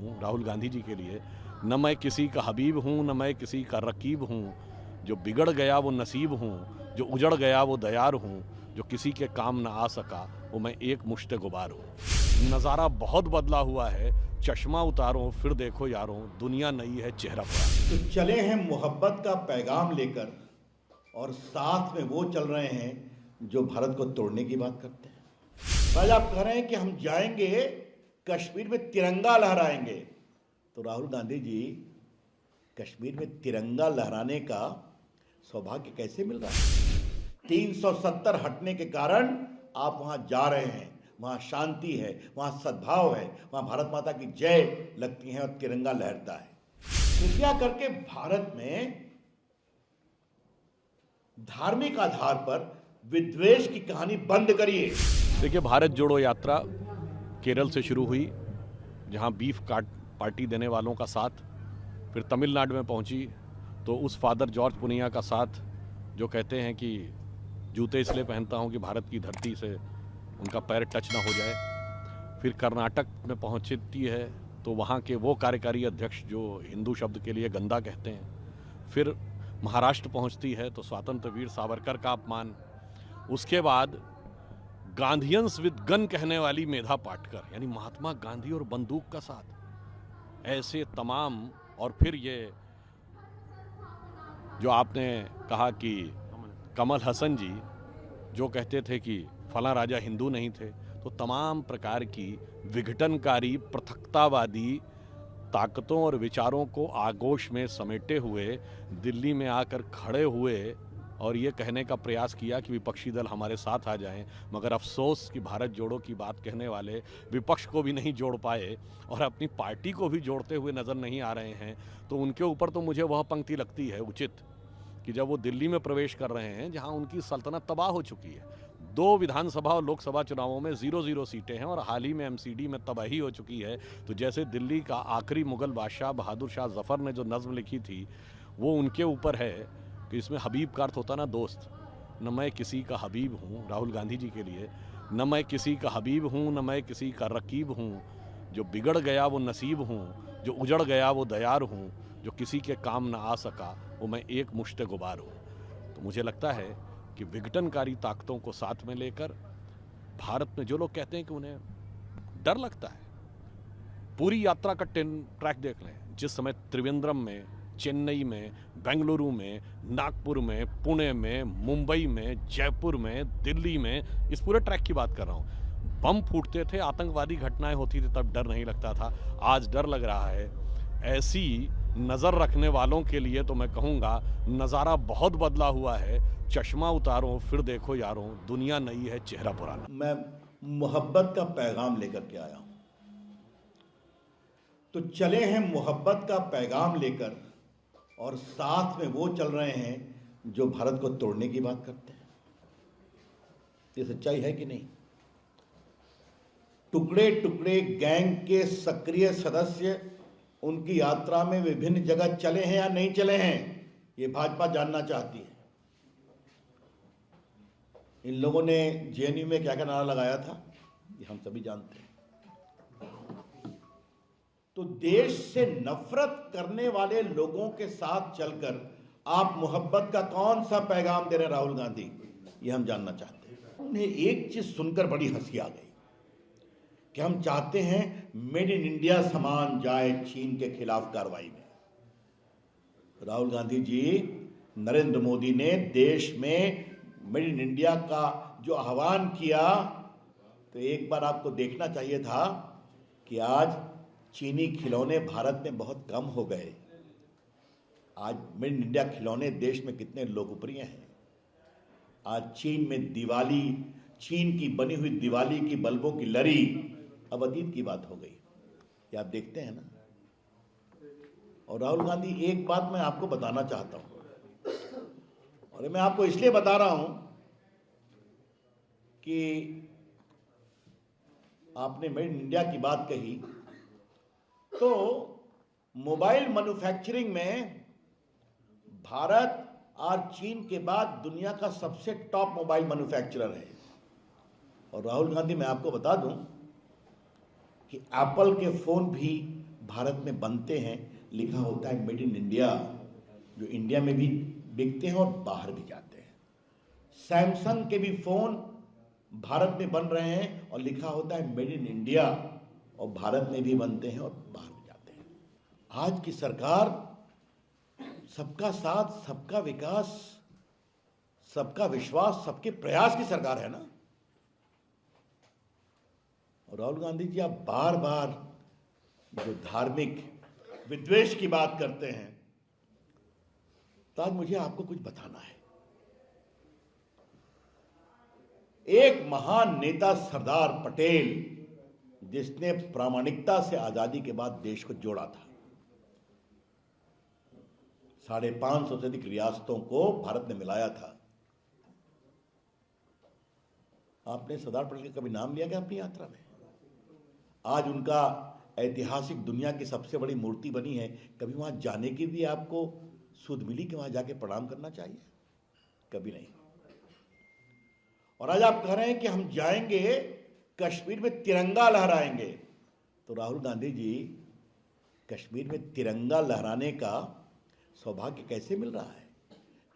हूँ राहुल गांधी जी के लिए। न मैं किसी का हबीब हूँ, न मैं किसी का रकीब हूँ। जो बिगड़ गया वो नसीब हूँ, जो उजड़ गया वो दयार हूँ। जो किसी के काम न आ सका वो मैं एक मुश्ते गुबार हूँ। नज़ारा बहुत बदला हुआ है, चश्मा उतारो फिर देखो यारों, दुनिया नई है चेहरा पुराना। तो चले हैं मोहब्बत का पैगाम लेकर और साथ में वो चल रहे हैं जो भारत को तोड़ने की बात करते हैं। आज आप कह रहे हैं कि हम जाएंगे कश्मीर में तिरंगा लहराएंगे, तो राहुल गांधी जी कश्मीर में तिरंगा लहराने का सौभाग्य कैसे मिल रहा है? 370 हटने के कारण आप वहां जा रहे हैं, वहां शांति है, वहां सद्भाव है, वहां भारत माता की जय लगती है और तिरंगा लहरता है। कृपया करके भारत में धार्मिक आधार पर विद्वेष की कहानी बंद करिए। देखिए, भारत जोड़ो यात्रा केरल से शुरू हुई, जहां बीफ काट पार्टी देने वालों का साथ, फिर तमिलनाडु में पहुंची तो उस फादर जॉर्ज पुनिया का साथ जो कहते हैं कि जूते इसलिए पहनता हूं कि भारत की धरती से उनका पैर टच ना हो जाए। फिर कर्नाटक में पहुंचती है तो वहाँ के वो कार्यकारी अध्यक्ष जो हिंदू शब्द के लिए गंदा कहते हैं। फिर महाराष्ट्र पहुंचती है तो स्वतंत्र वीर सावरकर का अपमान। उसके बाद गांधीयंस विद गन कहने वाली मेधा पाटकर, यानी महात्मा गांधी और बंदूक का साथ, ऐसे तमाम। और फिर ये जो आपने कहा कि कमल हसन जी जो कहते थे कि फला राजा हिंदू नहीं थे, तो तमाम प्रकार की विघटनकारी पृथकतावादी ताकतों और विचारों को आगोश में समेटे हुए दिल्ली में आकर खड़े हुए और ये कहने का प्रयास किया कि विपक्षी दल हमारे साथ आ जाएं। मगर अफसोस कि भारत जोड़ो की बात कहने वाले विपक्ष को भी नहीं जोड़ पाए और अपनी पार्टी को भी जोड़ते हुए नज़र नहीं आ रहे हैं। तो उनके ऊपर तो मुझे वह पंक्ति लगती है उचित कि जब वो दिल्ली में प्रवेश कर रहे हैं जहां उनकी सल्तनत तबाह हो चुकी है, 2 विधानसभा और लोकसभा चुनावों में 0-0 सीटें हैं और हाल ही में एमसीडी में तबाही हो चुकी है, तो जैसे दिल्ली का आखिरी मुगल बादशाह बहादुर शाह जफ़र ने जो नज़्म लिखी थी वो उनके ऊपर है कि इसमें हबीब का अर्थ होता ना दोस्त। न मैं किसी का हबीब हूँ राहुल गांधी जी के लिए, न मैं किसी का हबीब हूँ, न मैं किसी का रकीब हूँ। जो बिगड़ गया वो नसीब हूँ, जो उजड़ गया वो दयार हूँ। जो किसी के काम ना आ सका वो मैं एक मुश्ते गुबार हूँ। तो मुझे लगता है कि विघटनकारी ताकतों को साथ में लेकर भारत में जो लोग कहते हैं कि उन्हें डर लगता है, पूरी यात्रा का ट्रैक देख लें। जिस समय त्रिवेंद्रम में, चेन्नई में, बेंगलुरु में, नागपुर में, पुणे में, मुंबई में, जयपुर में, दिल्ली में, इस पूरे ट्रैक की बात कर रहा हूँ, बम फूटते थे, आतंकवादी घटनाएं होती थी, तब डर नहीं लगता था। आज डर लग रहा है। ऐसी नज़र रखने वालों के लिए तो मैं कहूँगा नज़ारा बहुत बदला हुआ है, चश्मा उतारो फिर देखो यारों, दुनिया नई है चेहरा पुराना। मैं मोहब्बत का पैगाम लेकर के आया हूं, तो चले हैं मोहब्बत का पैगाम लेकर और साथ में वो चल रहे हैं जो भारत को तोड़ने की बात करते हैं। ये सच्चाई है कि नहीं? टुकड़े टुकड़े गैंग के सक्रिय सदस्य उनकी यात्रा में विभिन्न जगह चले हैं या नहीं चले हैं, ये भाजपा जानना चाहती है। इन लोगों ने जेएनयू में क्या क्या नारा लगाया था ये हम सभी जानते हैं। तो देश से नफरत करने वाले लोगों के साथ चलकर आप मोहब्बत का कौन सा पैगाम दे रहे हैं राहुल गांधी, ये हम जानना चाहते हैं। उन्हें एक चीज सुनकर बड़ी हंसी आ गई कि हम चाहते हैं मेड इन इंडिया सामान जाए चीन के खिलाफ कार्रवाई में। राहुल गांधी जी, नरेंद्र मोदी ने देश में मेड इन इंडिया का जो आह्वान किया, तो एक बार आपको देखना चाहिए था कि आज चीनी खिलौने भारत में बहुत कम हो गए। आज मेड इन इंडिया खिलौने देश में कितने लोकप्रिय हैं। आज चीन में दिवाली, चीन की बनी हुई दिवाली की बल्बों की लरी अब अतीत की बात हो गई, ये आप देखते हैं ना। और राहुल गांधी, एक बात मैं आपको बताना चाहता हूं, और मैं आपको इसलिए बता रहा हूं कि आपने मेड इन इंडिया की बात कही, तो मोबाइल मैन्युफैक्चरिंग में भारत और चीन के बाद दुनिया का सबसे टॉप मोबाइल मैन्युफैक्चरर है। और राहुल गांधी, मैं आपको बता दूं कि एप्पल के फोन भी भारत में बनते हैं, लिखा होता है मेड इन इंडिया, जो इंडिया में भी बिकते हैं और बाहर भी जाते हैं। सैमसंग के भी फोन भारत में बन रहे हैं और लिखा होता है मेड इन इंडिया, और भारत में भी बनते हैं और बाहर भी जाते हैं। आज की सरकार सबका साथ, सबका विकास, सबका विश्वास, सबके प्रयास की सरकार है ना। और राहुल गांधी जी, आप बार बार जो धार्मिक विद्वेष की बात करते हैं, तो आज मुझे आपको कुछ बताना है। एक महान नेता सरदार पटेल, जिसने प्रामाणिकता से आजादी के बाद देश को जोड़ा था, 550 से अधिक रियासतों को भारत ने मिलाया था। आपने सरदार पटेल का कभी नाम लिया क्या अपनी यात्रा में? आज उनका ऐतिहासिक दुनिया की सबसे बड़ी मूर्ति बनी है, कभी वहां जाने की भी आपको सुध मिली कि वहां जाके प्रणाम करना चाहिए? कभी नहीं। और आज आप कह रहे हैं कि हम जाएंगे कश्मीर में तिरंगा लहराएंगे, तो राहुल गांधी जी, कश्मीर में तिरंगा लहराने का सौभाग्य कैसे मिल रहा है?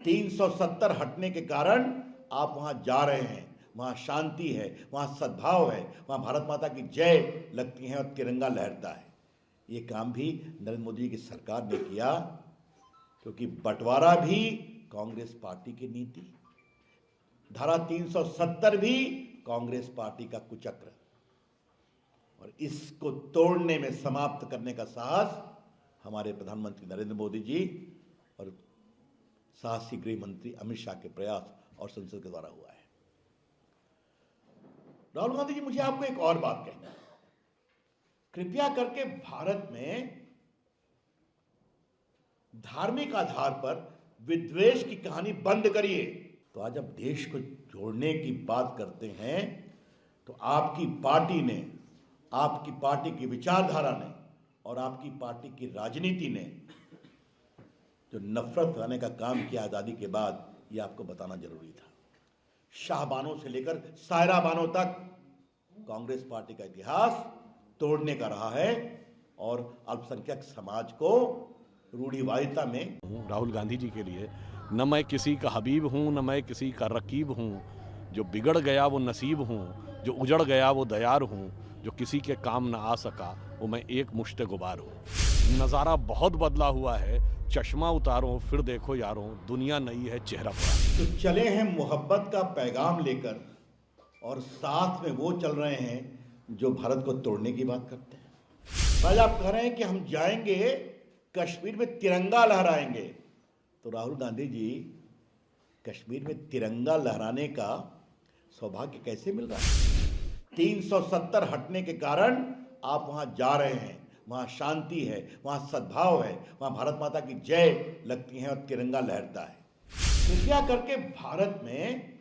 370 हटने के कारण आप वहां जा रहे हैं, वहां शांति है, वहां सद्भाव है, वहां भारत माता की जय लगती है और तिरंगा लहरता है। ये काम भी नरेंद्र मोदी जी की सरकार ने किया, क्योंकि बंटवारा भी कांग्रेस पार्टी की नीति, धारा 370 भी कांग्रेस पार्टी का कुचक्र, और इसको तोड़ने में, समाप्त करने का साहस हमारे प्रधानमंत्री नरेंद्र मोदी जी और साहसी गृह मंत्री अमित शाह के प्रयास और संसद के द्वारा हुआ है। राहुल गांधी जी, मुझे आपको एक और बात कहनी है। कृपया करके भारत में धार्मिक आधार पर विद्वेष की कहानी बंद करिए। तो आज अब देश को जोड़ने की बात करते हैं, तो आपकी पार्टी ने, आपकी पार्टी की विचारधारा ने और आपकी पार्टी की राजनीति ने जो नफरत फैलाने का काम किया आजादी के बाद, ये आपको बताना जरूरी था। शाहबानों से लेकर सायरा बानों तक कांग्रेस पार्टी का इतिहास तोड़ने का रहा है और अल्पसंख्यक समाज को रूढ़िवादिता में। राहुल गांधी जी के लिए न मैं किसी का हबीब हूँ, न मैं किसी का रकीब हूँ, जो बिगड़ गया वो नसीब हूँ, जो उजड़ गया वो दयार हूँ, जो किसी के काम न आ सका वो मैं एक मुश्ते गुबार हूँ। नज़ारा बहुत बदला हुआ है, चश्मा उतारो फिर देखो यारों, दुनिया नई है चेहरा पुराना। तो चले हैं मोहब्बत का पैगाम लेकर, और साथ में वो चल रहे हैं जो भारत को तोड़ने की बात करते हैं। आज आप कह रहे हैं कि हम जाएंगे कश्मीर में तिरंगा लहराएंगे, तो राहुल गांधी जी, कश्मीर में तिरंगा लहराने का सौभाग्य कैसे मिल रहा है? 370 हटने के कारण आप वहां जा रहे हैं, वहां शांति है, वहां सद्भाव है, वहां भारत माता की जय लगती है और तिरंगा लहरता है। कृपया करके भारत में